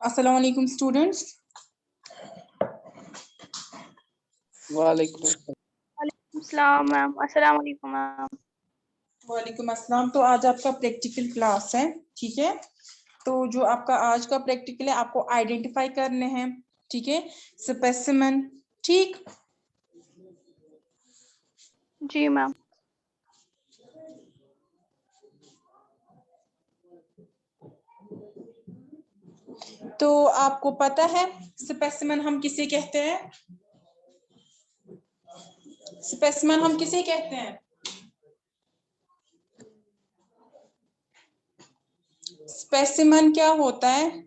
अस्सलाम वालेकुम स्टूडेंट्स। वालेकुम अस्सलाम मैम। अस्सलाम वालेकुम मैम। वालेकुम अस्सलाम। तो आज आपका प्रैक्टिकल क्लास है, ठीक है। तो जो आपका आज का प्रैक्टिकल है आपको आइडेंटिफाई करने हैं, ठीक है, स्पेसिमेन, ठीक। जी मैम। तो आपको पता है स्पेसिमेन हम किसे कहते हैं? स्पेसिमेन हम किसे कहते हैं? स्पेसिमेन क्या होता है?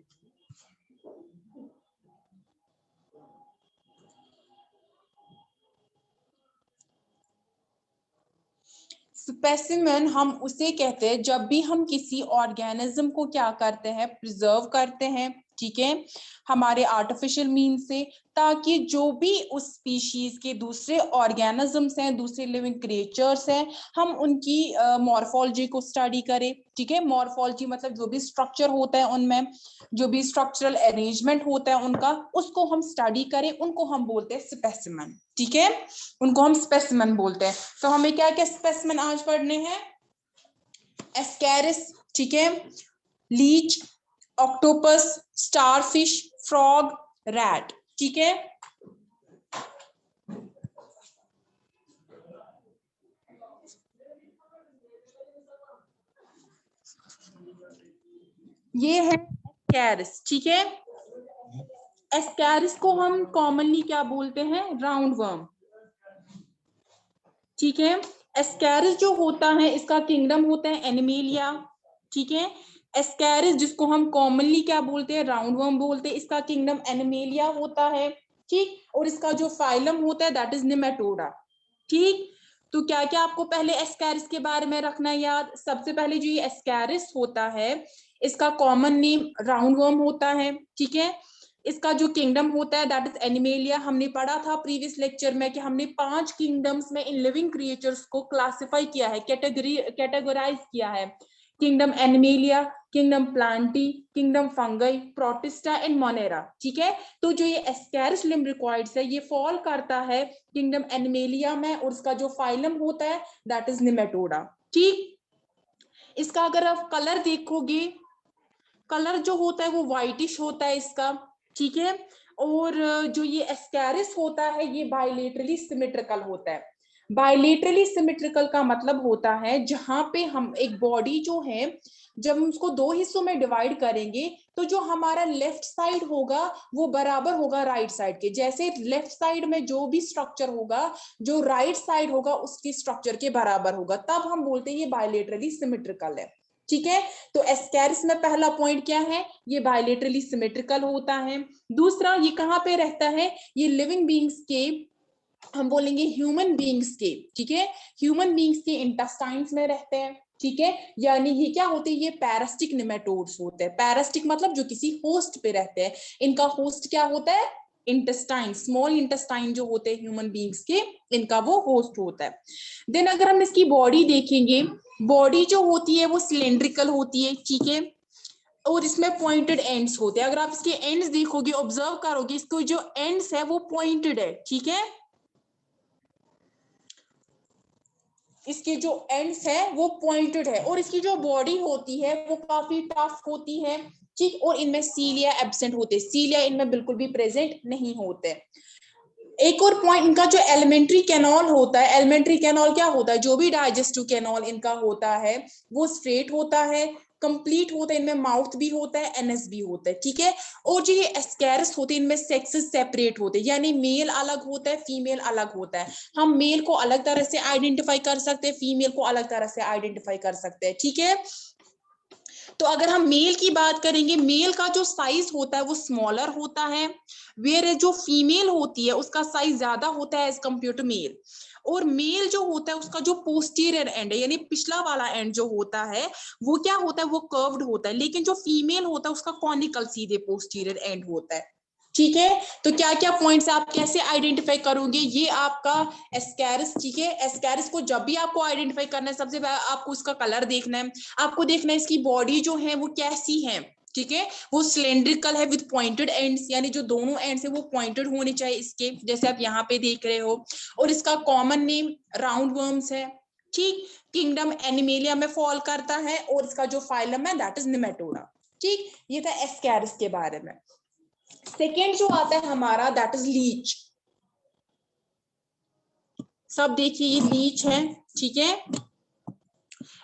स्पेसिमेन हम उसे कहते हैं जब भी हम किसी ऑर्गेनिज्म को क्या करते हैं, प्रिजर्व करते हैं, ठीक है, हमारे आर्टिफिशियल मीन से, ताकि जो भी उस स्पीशीज के दूसरे ऑर्गेनिजम्स हैं, दूसरे लिविंग क्रिएचर्स हैं, हम उनकी मॉर्फोलॉजी को स्टडी करें, ठीक है। मॉर्फोलॉजी मतलब जो भी स्ट्रक्चर होता है उनमें, जो भी स्ट्रक्चरल अरेंजमेंट होता है उनका, उसको हम स्टडी करें, उनको हम बोलते हैं स्पेसिमेन, ठीक है, उनको हम स्पेसिमेन बोलते हैं। तो हमें क्या क्या स्पेसिमेन आज पढ़ने हैं? एस्कैरिस, ठीक है, leech, octopus, starfish, frog, rat, ठीक है। ये है एस्कैरिस, ठीक है। एस्कैरिस को हम कॉमनली क्या बोलते हैं? राउंड वर्म, ठीक है। एस्कैरिस जो होता है इसका किंगडम होता है एनिमेलिया, ठीक है। एस्कैरिस जिसको हम कॉमनली क्या बोलते हैं? राउंड वर्म बोलते हैं, इसका किंगडम एनिमेलिया होता है, ठीक। और इसका जो फाइलम होता है दैट इज निमेटोडा, ठीक। तो क्या क्या आपको पहले एस्कैरिस के बारे में रखना है याद? सबसे पहले जो ये एस्कैरिस होता है इसका कॉमन नेम राउंड वर्म होता है, ठीक है। इसका जो किंगडम होता है दैट इज एनिमेलिया। हमने पढ़ा था प्रीवियस लेक्चर में कि हमने 5 किंगडम्स में इन लिविंग क्रिएचर्स को क्लासिफाई किया है, कैटेगराइज किया है। Kingdom animalia, kingdom Plantae, kingdom fungi, protista and Monera, ठीक है। तो जो ये एस्कैरिस लिम्ब्रिकॉइड्स है ये फॉल करता है किंगडम एनिमेलिया में, और इसका जो फाइलम होता है दैट इज निमेटोडा, ठीक। इसका अगर आप कलर देखोगे, कलर जो होता है वो व्हाइटिश होता है इसका, ठीक है। और जो ये एस्कैरिस होता है ये बायलेटरली सिमेट्रिकल होता है। बायलेटरली सिमेट्रिकल का मतलब होता है जहां पे हम एक बॉडी जो है, जब हम उसको 2 हिस्सों में डिवाइड करेंगे तो जो हमारा लेफ्ट साइड होगा वो बराबर होगा राइट साइड के। जैसे लेफ्ट साइड में जो भी स्ट्रक्चर होगा जो राइट साइड होगा उसकी स्ट्रक्चर के बराबर होगा, तब हम बोलते हैं ये बायलेटरली सिमेट्रिकल है, ठीक है। तो एस्कैरिस में पहला पॉइंट क्या है? ये बायलेटरली सिमेट्रिकल होता है। दूसरा, ये कहां पे रहता है? ये लिविंग बीइंग्स के, हम बोलेंगे ह्यूमन बीइंग्स के, ठीक है, ह्यूमन बीइंग्स के इंटेस्टाइन्स में रहते हैं, ठीक है। यानी ये क्या होते हैं? ये पैरासिटिक निमेटोड्स होते हैं। पैरासिटिक मतलब जो किसी होस्ट पे रहते हैं। इनका होस्ट क्या होता है? इंटेस्टाइन, स्मॉल इंटेस्टाइन जो होते हैं ह्यूमन बीइंग्स के, इनका वो होस्ट होता है। देन अगर हम इसकी बॉडी देखेंगे, बॉडी जो होती है वो सिलेंड्रिकल होती है, ठीक है, और इसमें पॉइंटेड एंड्स होते हैं। अगर आप इसके एंड्स देखोगे, ऑब्जर्व करोगे, इसको जो एंड्स है वो पॉइंटेड है, ठीक है, इसके जो एंड्स है वो पॉइंटेड है। और इसकी जो बॉडी होती है वो काफी टफ होती है, ठीक। और इनमें सीलिया एब्सेंट होते हैं, सीलिया इनमें बिल्कुल भी प्रेजेंट नहीं होते। एक और पॉइंट, इनका जो एलिमेंट्री कैनॉल होता है, एलिमेंट्री कैनॉल क्या होता है? जो भी डाइजेस्टिव कैनॉल इनका होता है वो स्ट्रेट होता है, कंप्लीट होता है, इनमें माउथ भी होता है, एनएस भी होता है, ठीक है। और जो ये एस्कैरिस होते हैं इनमें सेक्सेस सेपरेट होते हैं, यानी मेल अलग होता है, फीमेल अलग होता है। हम मेल को अलग तरह से आइडेंटिफाई कर सकते हैं, फीमेल को अलग तरह से आइडेंटिफाई कर सकते हैं, ठीक है। तो अगर हम मेल की बात करेंगे, मेल का जो साइज होता है वो स्मॉलर होता है, वेयर जो फीमेल होती है उसका साइज ज्यादा होता है एज कम्पेयर टू मेल। और मेल जो होता है उसका जो पोस्टीरियर एंड है, यानी पिछला वाला एंड जो होता है वो क्या होता है? वो कर्व्ड होता है। लेकिन जो फीमेल होता है उसका कॉनिकल सीधे पोस्टीरियर एंड होता है, ठीक है। तो क्या क्या पॉइंट्स आप कैसे आइडेंटिफाई करोगे? ये आपका एस्कैरिस, ठीक है। एस्कैरिस को जब भी आपको आइडेंटिफाई करना है सबसे पहले आपको उसका कलर देखना है, आपको देखना है इसकी बॉडी जो है वो कैसी है, ठीक है, वो सिलेंड्रिकल है विद पॉइंटेड एंड्स, यानी जो दोनों एंड्स है वो पॉइंटेड होने चाहिए इसके, जैसे आप यहाँ पे देख रहे हो। और इसका कॉमन नेम राउंड वर्म्स है, ठीक। किंगडम एनिमेलिया में फॉल करता है और इसका जो फाइलम है दैट इज निमेटोडा, ठीक। ये था एस्कैरिस के बारे में। सेकेंड जो आता है हमारा दैट इज लीच। सब देखिए ये लीच है, ठीक है।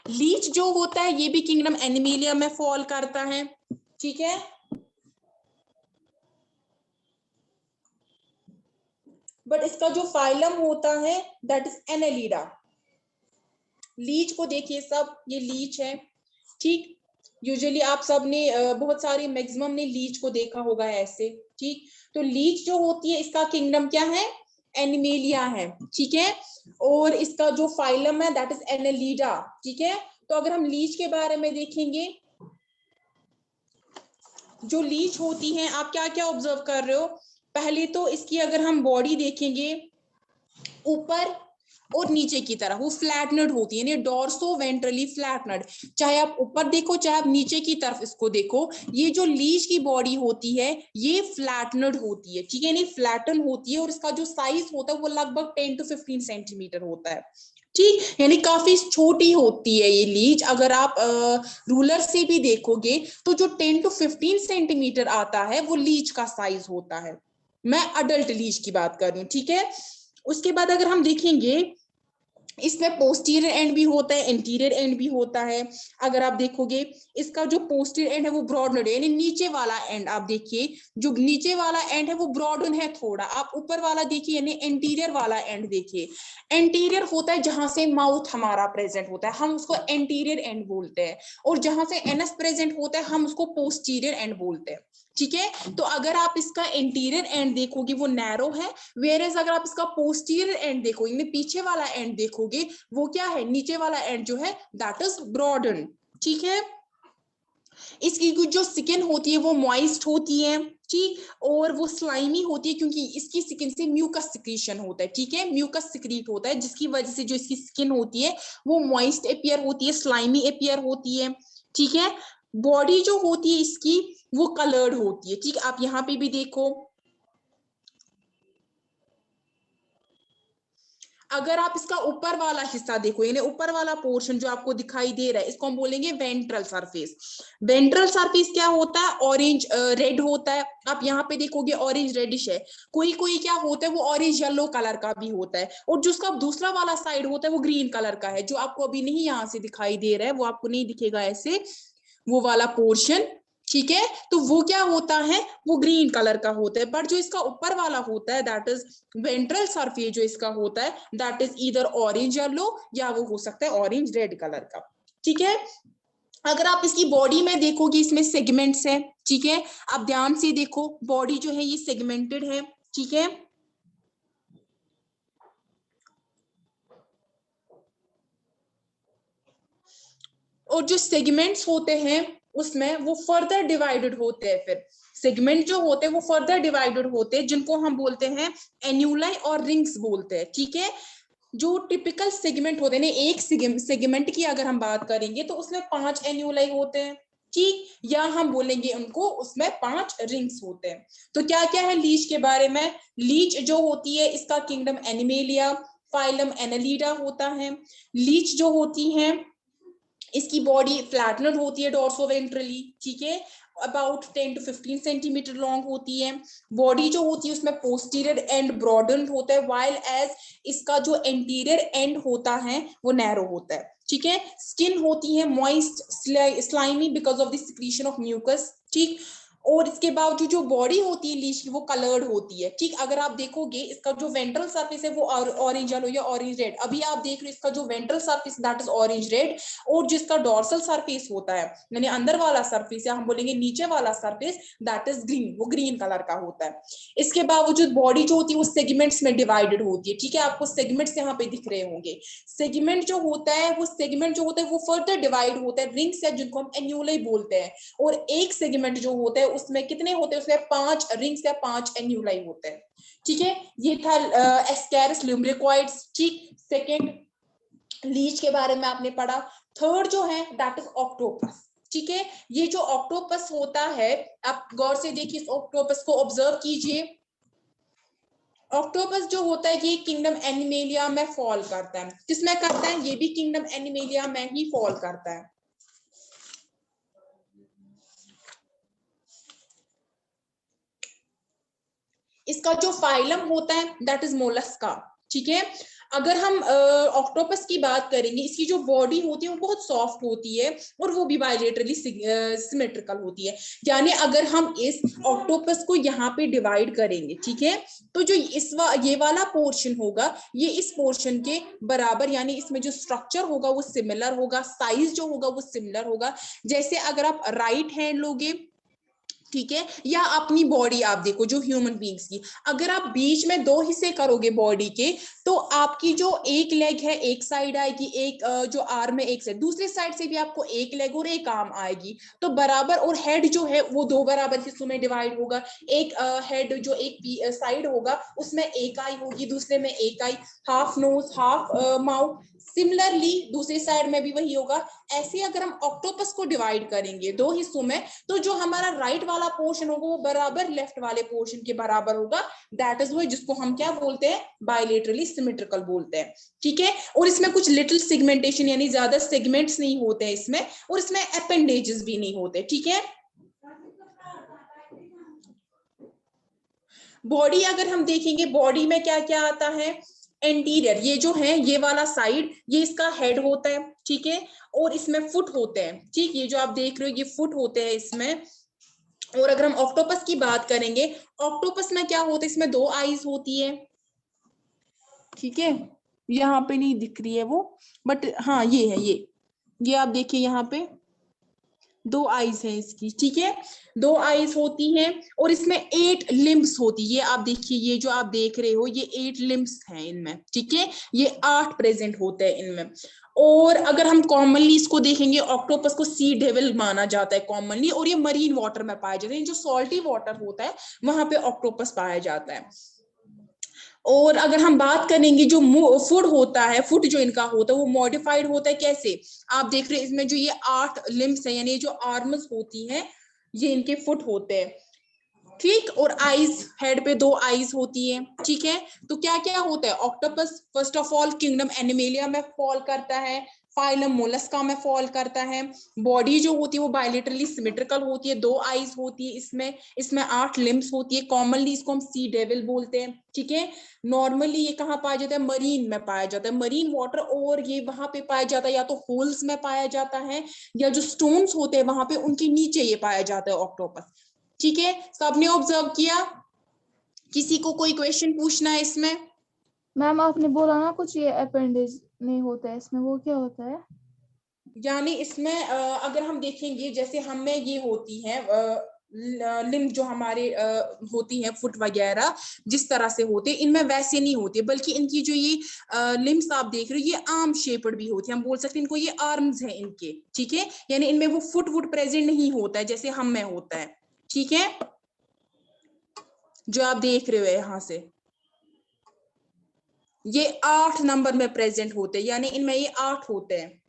लीच जो होता है ये भी किंगडम एनिमेलिया में फॉल करता है, ठीक है। बट इसका जो फाइलम होता है दैट इज एनेलिडा। लीच को देखिए सब, ये लीच है, ठीक। यूजुअली आप सब ने बहुत सारे मैक्सिमम ने लीच को देखा होगा ऐसे, ठीक। तो लीच जो होती है इसका किंगडम क्या है, एनिमेलिया है, ठीक है। और इसका जो फाइलम है दैट इज एनेलिडा, ठीक है। तो अगर हम लीच के बारे में देखेंगे, जो लीच होती है आप क्या क्या ऑब्जर्व कर रहे हो, पहले तो इसकी अगर हम बॉडी देखेंगे ऊपर और नीचे की तरफ वो फ्लैटनड होती है, यानी डॉर्सो वेंट्रली फ्लैटनड। चाहे आप ऊपर देखो चाहे आप नीचे की तरफ इसको देखो, ये जो लीच की बॉडी होती है ये फ्लैटनड होती है, ठीक है, यानी फ्लैटन होती है। और इसका जो साइज होता है वो लगभग 10 to 15 सेंटीमीटर होता है, ठीक, यानी काफी छोटी होती है ये लीच। अगर आप रूलर से भी देखोगे तो जो 10 to 15 सेंटीमीटर आता है वो लीच का साइज होता है। मैं अडल्ट लीच की बात कर रही हूँ, ठीक है। उसके बाद अगर हम देखेंगे इसमें पोस्टीरियर एंड भी होता है, इंटीरियर एंड भी होता है। अगर आप देखोगे इसका जो पोस्टीरियर एंड है वो ब्रॉडन है, यानी नीचे वाला एंड आप देखिए, जो नीचे वाला एंड है वो ब्रॉडन है थोड़ा। आप ऊपर वाला देखिए यानी एंटीरियर वाला एंड देखिए, एंटीरियर होता है जहां से माउथ हमारा प्रेजेंट होता है, हम उसको एंटीरियर एंड बोलते हैं। और जहां से एनस प्रेजेंट होता है हम उसको पोस्टीरियर एंड बोलते हैं, ठीक है। तो अगर आप इसका इंटीरियर एंड देखोगे वो नैरो है, वेयरएज अगर आप इसका पोस्टीरियर एंड देखो, यानी पीछे वाला एंड देखोगे वो क्या है, नीचे वाला एंड जो है दैट इज ब्रॉडन, ठीक है। इसकी जो स्किन होती है वो मॉइस्ट होती है, ठीक, और वो स्लाइमी होती है क्योंकि इसकी स्किन से म्यूकस सिक्रीशन होता है, ठीक है, म्यूकस सिक्रीट होता है जिसकी वजह से जो इसकी स्किन होती है वो मॉइस्ट अपीयर होती है, स्लाइमी अपीयर होती है, ठीक है। बॉडी जो होती है इसकी वो कलर्ड होती है, ठीक। आप यहाँ पे भी देखो, अगर आप इसका ऊपर वाला हिस्सा देखो, यानी ऊपर वाला पोर्शन जो आपको दिखाई दे रहा है इसको हम बोलेंगे वेंट्रल सरफेस। वेंट्रल सरफेस क्या होता है, ऑरेंज रेड होता है। आप यहाँ पे देखोगे ऑरेंज रेडिश है। कोई कोई क्या होता है वो ऑरेंज येलो कलर का भी होता है। और जो उसका दूसरा वाला साइड होता है वो ग्रीन कलर का है, जो आपको अभी नहीं यहाँ से दिखाई दे रहा है, वो आपको नहीं दिखेगा ऐसे, वो वाला पोर्शन, ठीक है। तो वो क्या होता है, वो ग्रीन कलर का होता है। बट जो इसका ऊपर वाला होता है दैट इज वेंट्रल सरफेस जो इसका होता है that is either orange yellow या वो हो सकता है ऑरेंज रेड कलर का, ठीक है। अगर आप इसकी बॉडी में देखोगे इसमें सेगमेंट्स है, ठीक है। आप ध्यान से देखो बॉडी जो है ये सेगमेंटेड है, ठीक है। और जो सेगमेंट्स होते हैं उसमें वो फर्दर डिवाइडेड होते हैं, फिर सेगमेंट जो होते हैं वो फर्दर डिवाइडेड होते हैं जिनको हम बोलते हैं एन्यूलाई और रिंग्स बोलते हैं, ठीक है। जो टिपिकल सेगमेंट होते हैं, एक सेगमेंट की अगर हम बात करेंगे तो उसमें 5 एन्यूलाई होते हैं, ठीक, या हम बोलेंगे उनको उसमें 5 रिंग्स होते हैं। तो क्या क्या है लीच के बारे में, लीच जो होती है इसका किंगडम एनिमेलिया, फाइलम एनालिडा होता है। लीच जो होती है इसकी बॉडी फ्लैटनर होती है डॉर्सोवेंट्रली, ठीक है, अबाउट 10 to 15 सेंटीमीटर लॉन्ग होती है। बॉडी जो होती है उसमें पोस्टीरियर एंड ब्रॉडन होता है, वाइल एज इसका जो एंटीरियर एंड होता है वो नैरो होता है, ठीक है। स्किन होती है moist slimy because of the secretion of mucus, ठीक। और इसके बावजूद जो बॉडी होती है लीच की वो कलर्ड होती है, ठीक। अगर आप देखोगे इसका जो वेंट्रल सरफेस है वो ऑरेंज येलो या ऑरेंज रेड, अभी आप देख रहे हो इसका जो ventral surface that is orange red. और जिसका डॉर्सल सरफेस होता है यानी अंदर वाला सरफेस या हम बोलेंगे नीचे वाला सरफेस दैट इज ग्रीन, वो ग्रीन कलर का होता है। इसके बावजूद बॉडी जो होती है वो सेगमेंट्स में डिवाइडेड होती है, ठीक है। आपको सेगमेंट्स यहाँ पे दिख रहे होंगे। सेगमेंट जो होता है वो सेगमेंट जो होता है वो फर्दर डिवाइड होता है रिंग्स है जिनको हम एन्यूलाई बोलते हैं। और एक सेगमेंट जो होता है उसमें कितने होते हैं, उसमें 5 रिंग्स या 5 एन्यूलाई होते हैं, ठीक है। ये था एस्केरिस लुम्ब्रिकॉइड्स, ठीक। सेकेंड लीच के बारे में आपने पढ़ा। थर्ड जो है दैट इज ऑक्टोपस, ठीक है। ये जो ऑक्टोपस होता है, आप गौर से देखिए, इस ऑक्टोपस को ऑब्जर्व कीजिए। ऑक्टोपस जो होता है ये किंगडम एनिमेलिया में फॉल करता है। किसमें करता है? ये भी किंगडम एनिमेलिया में ही फॉल करता है। इसका जो फाइलम होता है दैट इज मोलस्का, ठीक है। अगर हम ऑक्टोपस की बात करेंगे, इसकी जो बॉडी होती है वो बहुत सॉफ्ट होती है और वो भी बायलेटरली सिमेट्रिकल होती है। यानी अगर हम इस ऑक्टोपस को यहाँ पे डिवाइड करेंगे, ठीक है, तो जो ये वाला पोर्शन होगा ये इस पोर्शन के बराबर, यानी इसमें जो स्ट्रक्चर होगा वो सिमिलर होगा, साइज जो होगा वो सिमिलर होगा। जैसे अगर आप राइट हैंड लोगे, ठीक है, या अपनी बॉडी आप देखो जो ह्यूमन बींग्स की, अगर आप बीच में दो हिस्से करोगे बॉडी के, तो आपकी जो एक लेग है एक साइड आएगी, एक जो आर्म है एक साइड, दूसरी साइड से भी आपको एक लेग और एक आर्म आएगी, तो बराबर। और हेड जो है वो दो बराबर हिस्सों में डिवाइड होगा। एक हेड जो एक साइड होगा उसमें एक आई होगी, दूसरे में एक eye, half nose half mouth. Similarly दूसरी साइड में भी वही होगा। ऐसे अगर हम ऑक्टोपस को डिवाइड करेंगे दो हिस्सों में, तो जो हमारा राइट वाला पोर्शन होगा वो बराबर लेफ्ट वाले पोर्शन के बराबर होगा। दैट इज व्हाई जिसको हम क्या बोलते हैं? बायलेटरली सिमेट्रिकल बोलते हैं, ठीक है। और इसमें कुछ लिटिल सेगमेंटेशन, यानी ज्यादा सेगमेंट्स नहीं होते हैं इसमें, और इसमें अपेंडेजेस भी नहीं होते, ठीक है। बॉडी अगर हम देखेंगे, बॉडी में क्या क्या आता है? एंटीरियर, ये जो है ये वाला साइड, ये इसका हेड होता है, ठीक है, और इसमें फुट होते हैं, ठीक। ये जो आप देख रहे हो ये फुट होते हैं इसमें। और अगर हम ऑक्टोपस की बात करेंगे, ऑक्टोपस में क्या होता है? इसमें दो आईज होती है, ठीक है। यहाँ पे नहीं दिख रही है वो, बट हाँ ये है, ये आप देखिए यहाँ पे दो आईज है इसकी, ठीक है, दो आईज होती हैं। और इसमें 8 लिम्ब्स होती है, ये आप देखिए, ये जो आप देख रहे हो ये 8 लिम्ब्स हैं इनमें, ठीक है, ये 8 प्रेजेंट होते हैं इनमें। और अगर हम कॉमनली इसको देखेंगे, ऑक्टोपस को सी डेविल माना जाता है कॉमनली, और ये मरीन वाटर में पाया जाता है। जो सॉल्टी वाटर होता है वहां पे ऑक्टोपस पाया जाता है। और अगर हम बात करेंगे जो फूड होता है, फुट जो इनका होता है वो मॉडिफाइड होता है। कैसे? आप देख रहे हैं इसमें जो ये 8 लिम्स है, यानी जो आर्म्स होती हैं ये इनके फुट होते हैं, ठीक। और आईज, हेड पे दो आईज होती है, ठीक है। तो क्या क्या होता है? Octopus first of all kingdom animalia में फॉल करता है, फाइलम मोलस्का में फॉल करता है। बॉडी जो होती है वो बायलेटरली सिमेट्रिकल होती है, दो आईज होती है इसमें, इसमें 8 लिम्स होती है। कॉमनली इसको हम सी डेविल बोलते हैं, ठीक है। नॉर्मली ये कहाँ पाया जाता है? मरीन में पाया जाता है, मरीन वाटर, और ये वहां पे पाया जाता है या तो होल्स में पाया जाता है, या जो स्टोन्स होते हैं वहां पे उनके नीचे ये पाया जाता है ऑक्टोपस, ठीक है। सबने ऑब्जर्व किया? किसी को कोई क्वेश्चन पूछना है इसमें? मैम आपने बोला ना कुछ ये अपेंडेज नहीं होता है इसमें, वो क्या होता है? यानी इसमें अगर हम देखेंगे, जैसे हमें ये होती है लिम्ब जो हमारे होती हैं, फुट वगैरह जिस तरह से होते हैं, इनमें वैसे नहीं होते, बल्कि इनकी जो ये लिम्स आप देख रहे हो ये आर्म शेप्ड भी होती है। हम बोल सकते हैं इनको ये आर्म्स हैं इनके, ठीक है। यानी इनमें वो फुट वुट प्रेजेंट नहीं होता है जैसे हम में होता है, ठीक है, जो आप देख रहे हो यहाँ से। ये 8 नंबर में प्रेजेंट होते हैं, यानी इनमें ये 8 होते हैं।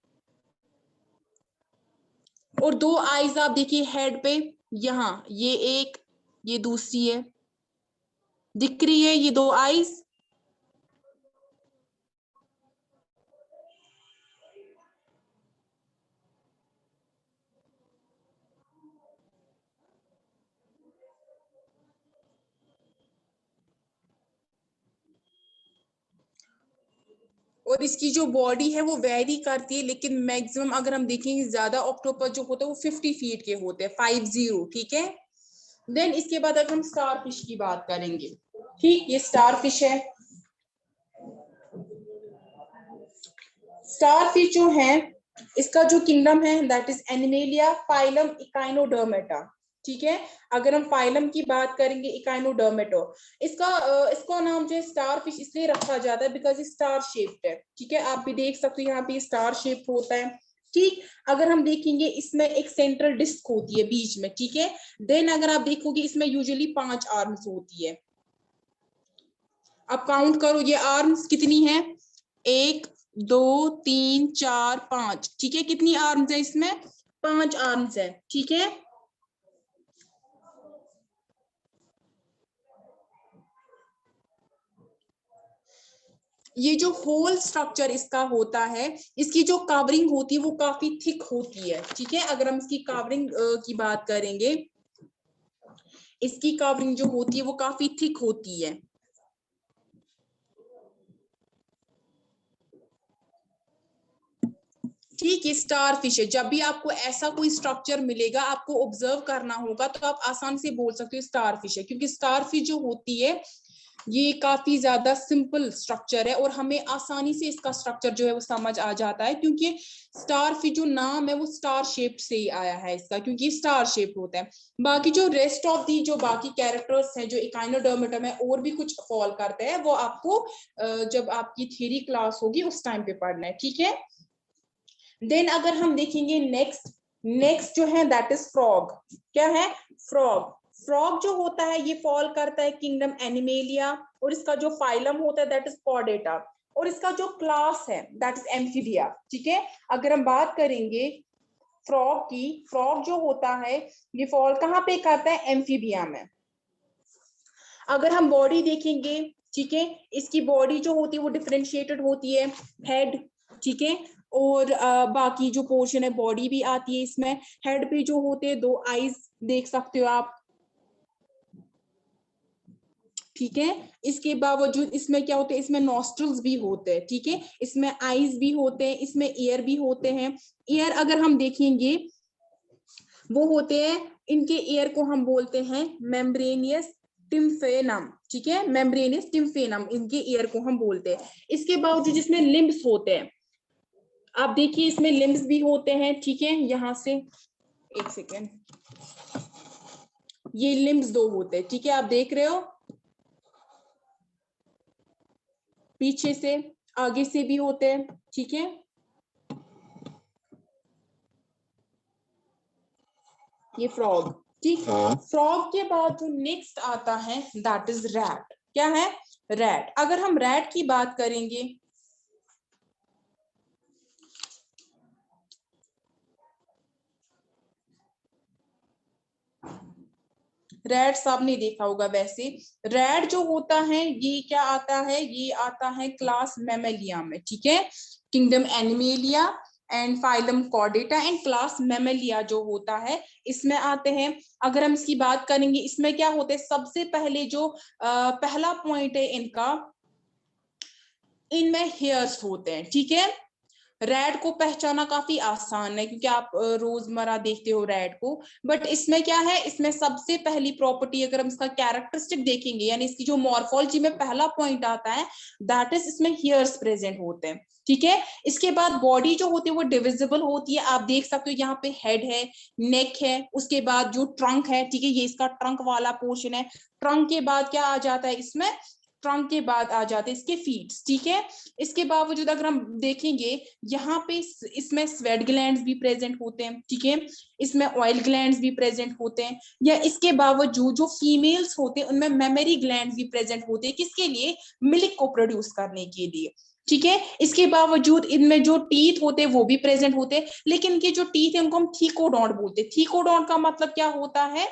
और दो आईज आप देखिए हेड पे, यहाँ ये एक, ये दूसरी है, दिख रही है ये दो आईज। और इसकी जो बॉडी है वो वेरी करती है, लेकिन मैक्सिमम अगर हम देखेंगे ज्यादा ऑक्टोपस जो होता है वो 50 फीट के होते हैं, 50, ठीक है। देन इसके बाद अगर हम स्टार फिश की बात करेंगे, ठीक, ये स्टार फिश है। स्टार फिश जो है इसका जो किंगडम है that is animalia, phylum Echinodermata, ठीक है। अगर हम फाइलम की बात करेंगे इकाइनोडर्मेटो, इसका नाम जो है स्टार फिश इसलिए रखा जाता है बिकॉज स्टार शेप्ड है, ठीक है। आप भी देख सकते हो यहाँ पे स्टार शेप होता है, ठीक। अगर हम देखेंगे इसमें एक सेंट्रल डिस्क होती है बीच में, ठीक है। देन अगर आप देखोगे इसमें यूजुअली 5 आर्म्स होती है। अब काउंट करो ये आर्म्स कितनी है, 1 2 3 4 5, ठीक है। कितनी आर्म्स है इसमें? 5 आर्म्स है, ठीक है। ये जो होल स्ट्रक्चर इसका होता है, इसकी जो कवरिंग होती है वो काफी थिक होती है, ठीक है। अगर हम इसकी कवरिंग की बात करेंगे, इसकी कवरिंग जो होती है वो काफी थिक होती है। ठीक है, स्टार फिश है। जब भी आपको ऐसा कोई स्ट्रक्चर मिलेगा, आपको ऑब्जर्व करना होगा, तो आप आसान से बोल सकते हो स्टार फिश है, क्योंकि स्टार फिश जो होती है ये काफी ज्यादा सिंपल स्ट्रक्चर है और हमें आसानी से इसका स्ट्रक्चर जो है वो समझ आ जाता है, क्योंकि स्टार फिश जो नाम है वो स्टार शेप से ही आया है इसका, क्योंकि ये स्टार शेप होता है। बाकी जो रेस्ट ऑफ दी जो बाकी कैरेक्टर्स हैं, जो इकाइनोडर्मेटम है और भी कुछ फॉल करते हैं, वो आपको जब आपकी थ्योरी क्लास होगी उस टाइम पे पढ़ना है, ठीक है। देन अगर हम देखेंगे नेक्स्ट जो है दैट इज फ्रॉग। क्या है? फ्रॉग। फ्रॉग जो होता है ये फॉल करता है किंगडम एनिमेलिया, और इसका जो फाइलम होता है दैट इज कॉर्डेटा, और इसका जो क्लास है दैट इज एम्फीबिया, ठीक है। अगर हम बात करेंगे फ्रॉग की, फ्रॉग जो होता है ये फॉल कहाँ पे करता है? एम्फीबिया में। अगर हम बॉडी देखेंगे, ठीक है, इसकी बॉडी जो होती है वो डिफरेंशिएटेड होती है, हेड, ठीक है, और बाकी जो पोर्शन है बॉडी भी आती है इसमें। हेड पे जो होते हैं 2 आईज देख सकते हो आप, ठीक है। इसके बावजूद इसमें क्या होते हैं? इसमें नॉस्ट्रल्स भी होते हैं, ठीक है, इसमें आईज भी होते हैं, इसमें ईयर भी होते हैं। ईयर अगर हम देखेंगे वो होते हैं, इनके ईयर को हम बोलते हैं मेम्ब्रेनियस टिम्फेनम, ठीक है, मेम्ब्रेनियस टिम्फेनम इनके ईयर को हम बोलते हैं। इसके बावजूद इसमें लिम्ब्स होते हैं, आप देखिए इसमें लिम्ब्स भी होते हैं, ठीक है। यहां से एक सेकेंड, ये लिम्ब्स 2 होते हैं, ठीक है, आप देख रहे हो, पीछे से आगे से भी होते हैं, ठीक है। ये फ्रॉग, ठीक। फ्रॉग के बाद जो नेक्स्ट आता है दैट इज रैट। क्या है? रैट। अगर हम रैट की बात करेंगे, रैट्स आपने देखा होगा वैसे। रैट जो होता है ये क्या आता है? ये आता है क्लास मैमेलिया में, ठीक है। Kingdom animalia and phylum Chordata and class Mammalia जो होता है इसमें आते हैं। अगर हम इसकी बात करेंगे, इसमें क्या होते हैं? सबसे पहले जो पहला पॉइंट है इनका, इनमें हेयर्स होते हैं, ठीक है। रैट को पहचाना काफी आसान है क्योंकि आप रोजमर्रा देखते हो रैट को, बट इसमें क्या है? इसमें सबसे पहली प्रॉपर्टी अगर हम इसका कैरेक्टरिस्टिक देखेंगे, यानी इसकी जो मॉर्फोलॉजी में पहला पॉइंट आता है दैट इज इसमें हेयर्स प्रेजेंट होते हैं, ठीक है। इसके बाद बॉडी जो होती है वो डिविजिबल होती है, आप देख सकते हो यहाँ पे हेड है, नेक है, उसके बाद जो ट्रंक है, ठीक है, ये इसका ट्रंक वाला पोर्शन है। ट्रंक के बाद क्या आ जाता है इसमें? ट्रंक के बाद आ जाते हैं इसके फीट, ठीक है। इसके बावजूद अगर हम देखेंगे यहाँ पे इसमें स्वेट ग्लैंड्स भी प्रेजेंट होते हैं, ठीक है, इसमें ऑयल ग्लैंड्स भी प्रेजेंट होते हैं, या इसके बावजूद जो फीमेल्स होते हैं उनमें मेमरी ग्लैंड्स भी प्रेजेंट होते हैं, किसके लिए? मिल्क को प्रोड्यूस करने के लिए, ठीक है। इसके बावजूद इनमें जो टीथ होते हैं वो भी प्रेजेंट होते हैं, लेकिन इनके जो टीथ है उनको हम थीकोडोंट बोलते हैं। थीकोडोंट का मतलब क्या होता है?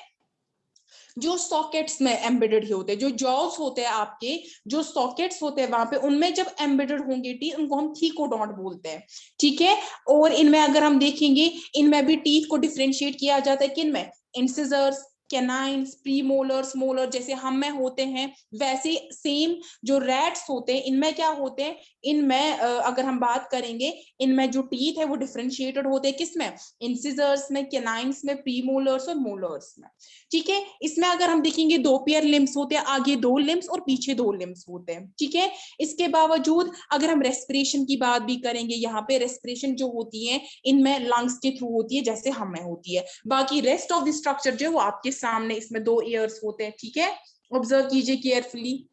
जो सॉकेट्स में एम्बेडेड होते हैं, जो जॉल्स होते हैं आपके, जो सॉकेट्स होते हैं वहां पे, उनमें जब एम्बेडेड होंगे टीथ उनको हम थीकोडोंट बोलते हैं, ठीक है। और इनमें अगर हम देखेंगे, इनमें भी टीथ को डिफरेंशिएट किया जाता है, किनमें? इंसिजर्स, कैनाइन्स, प्रीमोलर्स, मोलर, जैसे हम में होते हैं वैसे सेम जो रैट्स होते हैं इनमें क्या होते हैं? इनमें अगर हम बात करेंगे, इनमें जो टीथ है वो डिफरेंशिएटेड होते हैं, किसमें? इंसिजर्स में, कैनाइन्स में, प्रीमोलर्स और मोलर्स में, ठीक है। इसमें अगर हम देखेंगे 2 पेयर लिम्स होते हैं, आगे 2 लिम्स और पीछे 2 लिम्स होते हैं, ठीक है। इसके बावजूद अगर हम रेस्पिरेशन की बात भी करेंगे, यहाँ पे रेस्पिरेशन जो होती है इनमें लंग्स के थ्रू होती है, जैसे हम में होती है। बाकी रेस्ट ऑफ द स्ट्रक्चर जो है वो आपके सामने, इसमें 2 ईयर्स होते हैं, ठीक है। ऑब्जर्व कीजिए केयरफुली।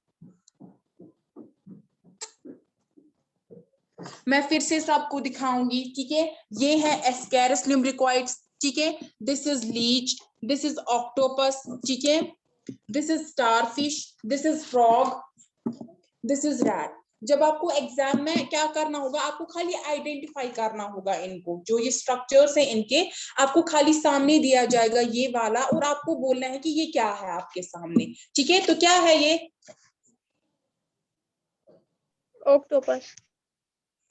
मैं फिर से सबको दिखाऊंगी, ठीक है। ये है एस्केरिस ल्यूम्ब्रिकोइड्स, ठीक है। This is leech, this is octopus, ठीक है, this is starfish, this is frog, this is rat. जब आपको एग्जाम में क्या करना होगा, आपको खाली आइडेंटिफाई करना होगा इनको, जो ये स्ट्रक्चर्स हैं इनके, आपको खाली सामने दिया जाएगा ये वाला, और आपको बोलना है कि ये क्या है आपके सामने। ठीक है, तो क्या है ये? ऑक्टोपस।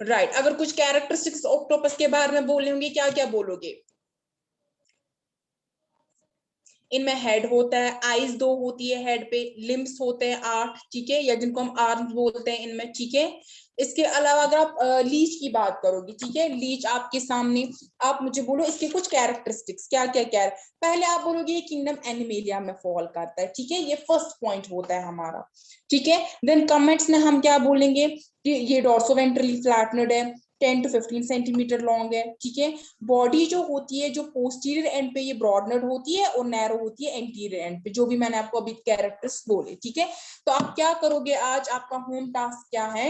राइट। अगर कुछ कैरेक्टरिस्टिक्स ऑक्टोपस के बारे में बोले होंगे, क्या क्या बोलोगे? इनमें हेड होता है, आईज 2 होती है हेड पे, लिम्स होते हैं 8, ठीक है, या जिनको हम आर्म्स बोलते हैं इनमें, ठीक है। इसके अलावा अगर आप लीच की बात करोगे, ठीक है, लीच आपके सामने, आप मुझे बोलो इसके कुछ कैरेक्टरिस्टिक्स क्या क्या क्या है। पहले आप बोलोगे ये किंगडम एनिमेलिया में फॉल करता है, ठीक है, ये फर्स्ट पॉइंट होता है हमारा, ठीक है। देन कमेंट्स में हम क्या बोलेंगे कि ये डॉर्सोवेंट्रली फ्लैटनेड है, 10 to 15 सेंटीमीटर लॉन्ग है, ठीक है। बॉडी जो होती है, जो पोस्टीरियर एंड पे ये ब्रॉडनेड होती है और नैरो होती है एंटीरियर एंड पे, जो भी मैंने आपको अभी कैरेक्टर्स बोले, ठीक है। तो आप क्या करोगे, आज आपका होम टास्क क्या है,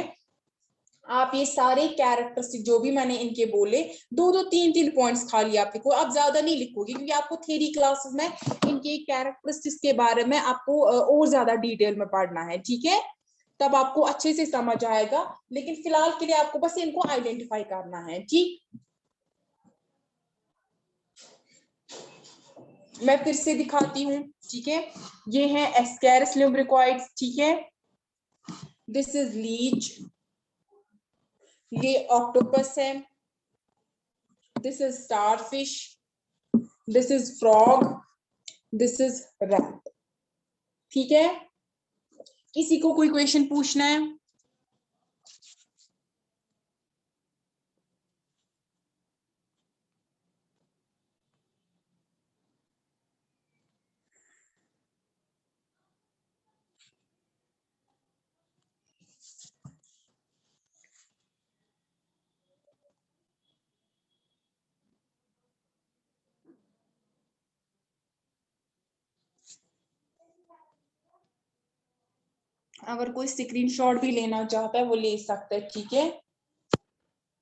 आप ये सारे कैरेक्टरिस्टिक जो भी मैंने इनके बोले, 2-2 3-3 पॉइंट्स खाली आप लिखो, आप ज्यादा नहीं लिखोगे, क्योंकि आपको थ्योरी क्लासेस में इनके कैरेक्टरिस्टिक्स के बारे में आपको और ज्यादा डिटेल में पढ़ना है, ठीक है, तब आपको अच्छे से समझ आएगा। लेकिन फिलहाल के लिए आपको बस इनको आइडेंटिफाई करना है, ठीक। मैं फिर से दिखाती हूँ, ठीक है, ये है एस्केरिस ल्यूब्रिकॉइड्स, ठीक है, दिस इज लीच, ये ऑक्टोपस है, this is starfish, this is frog, this is rat, ठीक है। किसी को कोई क्वेश्चन पूछना है? अगर कोई स्क्रीनशॉट भी लेना चाहता है वो ले सकता है, ठीक है।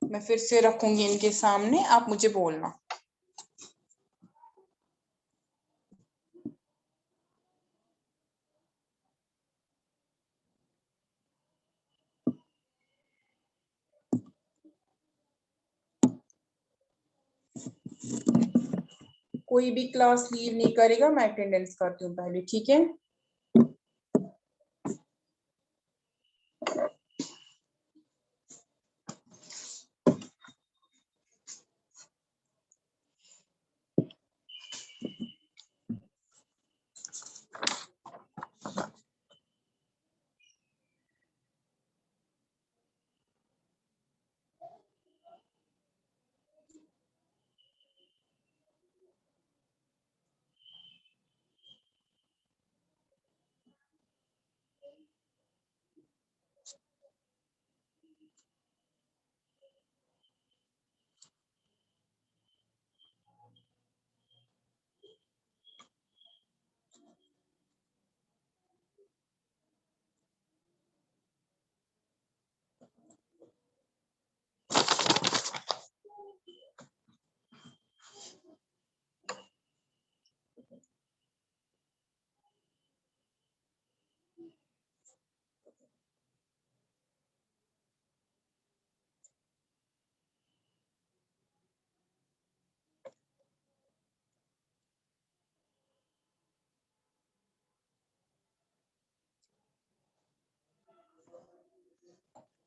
मैं फिर से रखूंगी इनके सामने, आप मुझे बोलना। कोई भी क्लास लीव नहीं करेगा, मैं अटेंडेंस करती हूँ पहले, ठीक है।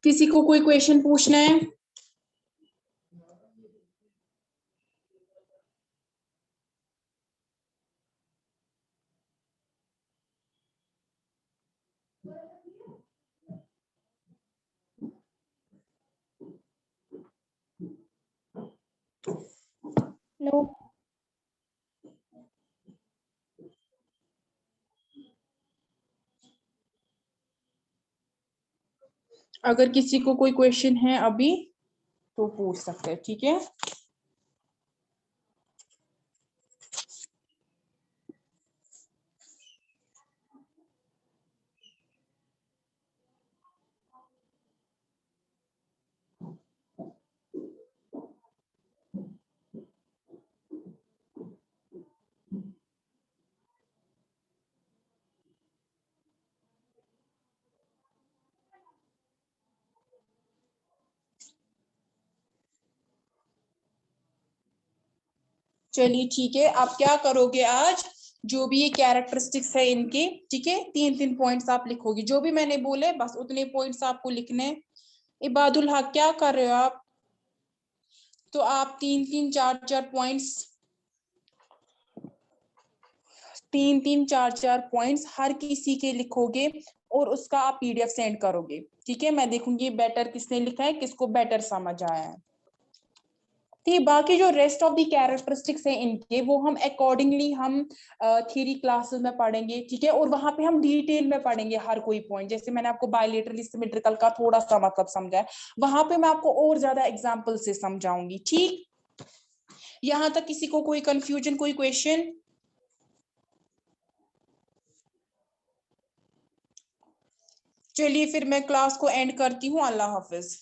किसी को कोई क्वेश्चन पूछना है? नो। अगर किसी को कोई क्वेश्चन है अभी तो पूछ सकते हैं, ठीक है। चलिए ठीक है, आप क्या करोगे आज, जो भी ये कैरेक्टरिस्टिक्स है इनके, ठीक है, 3-3 पॉइंट्स आप लिखोगे, जो भी मैंने बोले बस उतने पॉइंट्स आपको लिखने हैं। इबादुल हक क्या कर रहे हो आप, तो आप 3-3 4-4 पॉइंट्स, 3-3 4-4 पॉइंट्स हर किसी के लिखोगे और उसका आप पीडीएफ सेंड करोगे, ठीक है। मैं देखूंगी बेटर किसने लिखा है, किसको बेटर समझ आया है। ठीक, बाकी जो रेस्ट ऑफ द कैरेक्टरिस्टिक्स है इनके, वो हम अकॉर्डिंगली हम थ्योरी क्लासेस में पढ़ेंगे, ठीक है, और वहां पे हम डिटेल में पढ़ेंगे हर कोई पॉइंट। जैसे मैंने आपको बायलेटरल सिमेट्रिकल का थोड़ा सा मतलब समझाया, वहां पे मैं आपको और ज्यादा एग्जांपल से समझाऊंगी। ठीक, यहां तक किसी को कोई कंफ्यूजन, कोई क्वेश्चन? चलिए फिर मैं क्लास को एंड करती हूँ, अल्लाह हाफिज।